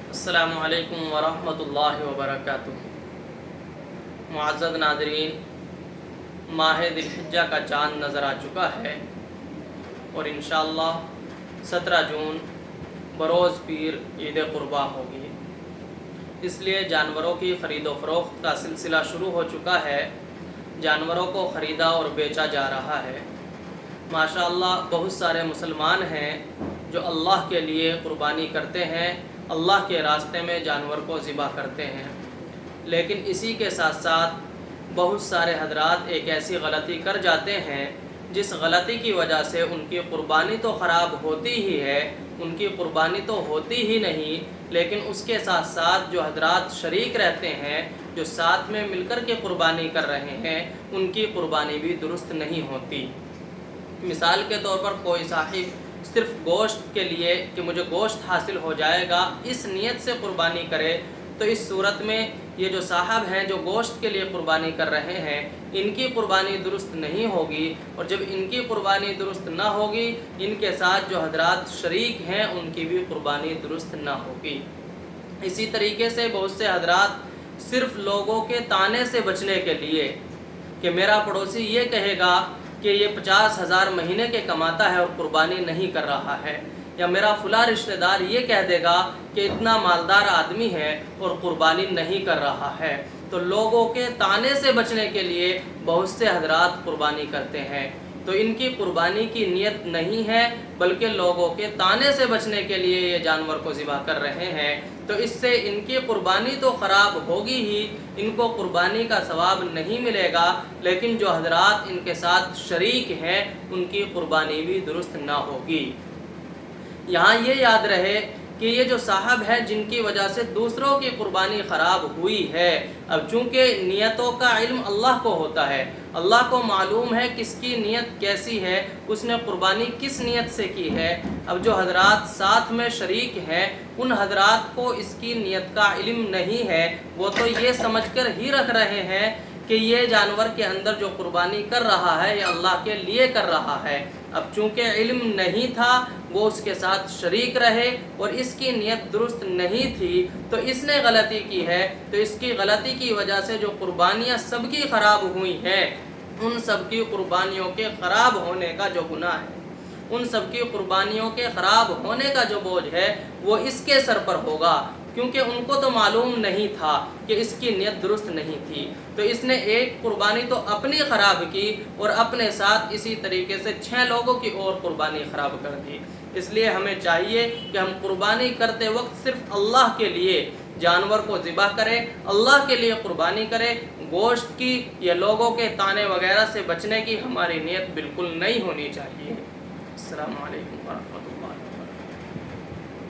السلام علیکم ورحمۃ اللہ وبرکاتہ۔ معزز ناظرین، ماہ ذی الحجہ کا چاند نظر آ چکا ہے اور انشاءاللہ 17 جون بروز پیر عید قربا ہوگی۔ اس لیے جانوروں کی خرید و فروخت کا سلسلہ شروع ہو چکا ہے۔ جانوروں کو خریدا اور بیچا جا رہا ہے۔ ماشاءاللہ بہت سارے مسلمان ہیں جو اللہ کے لیے قربانی کرتے ہیں، اللہ کے راستے میں جانور کو ذبح کرتے ہیں، لیکن اسی کے ساتھ ساتھ بہت سارے حضرات ایک ایسی غلطی کر جاتے ہیں جس غلطی کی وجہ سے ان کی قربانی تو خراب ہوتی ہی ہے، ان کی قربانی تو ہوتی ہی نہیں، لیکن اس کے ساتھ ساتھ جو حضرات شریک رہتے ہیں، جو ساتھ میں مل کر کے قربانی کر رہے ہیں، ان کی قربانی بھی درست نہیں ہوتی۔ مثال کے طور پر کوئی صاحب صرف گوشت کے لیے کہ مجھے گوشت حاصل ہو جائے گا اس نیت سے قربانی کرے، تو اس صورت میں یہ جو صاحب ہیں جو گوشت کے لیے قربانی کر رہے ہیں، ان کی قربانی درست نہیں ہوگی، اور جب ان کی قربانی درست نہ ہوگی، ان کے ساتھ جو حضرات شریک ہیں ان کی بھی قربانی درست نہ ہوگی۔ اسی طریقے سے بہت سے حضرات صرف لوگوں کے طانے سے بچنے کے لیے کہ میرا پڑوسی یہ کہے گا کہ یہ 50,000 مہینے کے کماتا ہے اور قربانی نہیں کر رہا ہے، یا میرا فلاں رشتہ دار یہ کہہ دے گا کہ اتنا مالدار آدمی ہے اور قربانی نہیں کر رہا ہے، تو لوگوں کے طانے سے بچنے کے لیے بہت سے حضرات قربانی کرتے ہیں، تو ان کی قربانی کی نیت نہیں ہے بلکہ لوگوں کے طانے سے بچنے کے لیے یہ جانور کو ذبح کر رہے ہیں، تو اس سے ان کی قربانی تو خراب ہوگی ہی، ان کو قربانی کا ثواب نہیں ملے گا، لیکن جو حضرات ان کے ساتھ شریک ہیں ان کی قربانی بھی درست نہ ہوگی۔ یہاں یہ یاد رہے کہ یہ جو صاحب ہے جن کی وجہ سے دوسروں کی قربانی خراب ہوئی ہے، اب چونکہ نیتوں کا علم اللہ کو ہوتا ہے، اللہ کو معلوم ہے کس کی نیت کیسی ہے، اس نے قربانی کس نیت سے کی ہے۔ اب جو حضرات ساتھ میں شریک ہیں ان حضرات کو اس کی نیت کا علم نہیں ہے، وہ تو یہ سمجھ کر ہی رکھ رہے ہیں کہ یہ جانور کے اندر جو قربانی کر رہا ہے یہ اللہ کے لیے کر رہا ہے۔ اب چونکہ علم نہیں تھا، وہ اس کے ساتھ شریک رہے اور اس کی نیت درست نہیں تھی، تو اس نے غلطی کی ہے، تو اس کی غلطی کی وجہ سے جو قربانیاں سب کی خراب ہوئی ہیں، ان سب کی قربانیوں کے خراب ہونے کا جو گناہ ہے، ان سب کی قربانیوں کے خراب ہونے کا جو بوجھ ہے وہ اس کے سر پر ہوگا، کیونکہ ان کو تو معلوم نہیں تھا کہ اس کی نیت درست نہیں تھی، تو اس نے ایک قربانی تو اپنی خراب کی اور اپنے ساتھ اسی طریقے سے 6 لوگوں کی اور قربانی خراب کر دی۔ اس لیے ہمیں چاہیے کہ ہم قربانی کرتے وقت صرف اللہ کے لیے جانور کو ذبح کریں، اللہ کے لیے قربانی کریں، گوشت کی یا لوگوں کے طانے وغیرہ سے بچنے کی ہماری نیت بالکل نہیں ہونی چاہیے۔ السلام علیکم ورحمۃ اللہ۔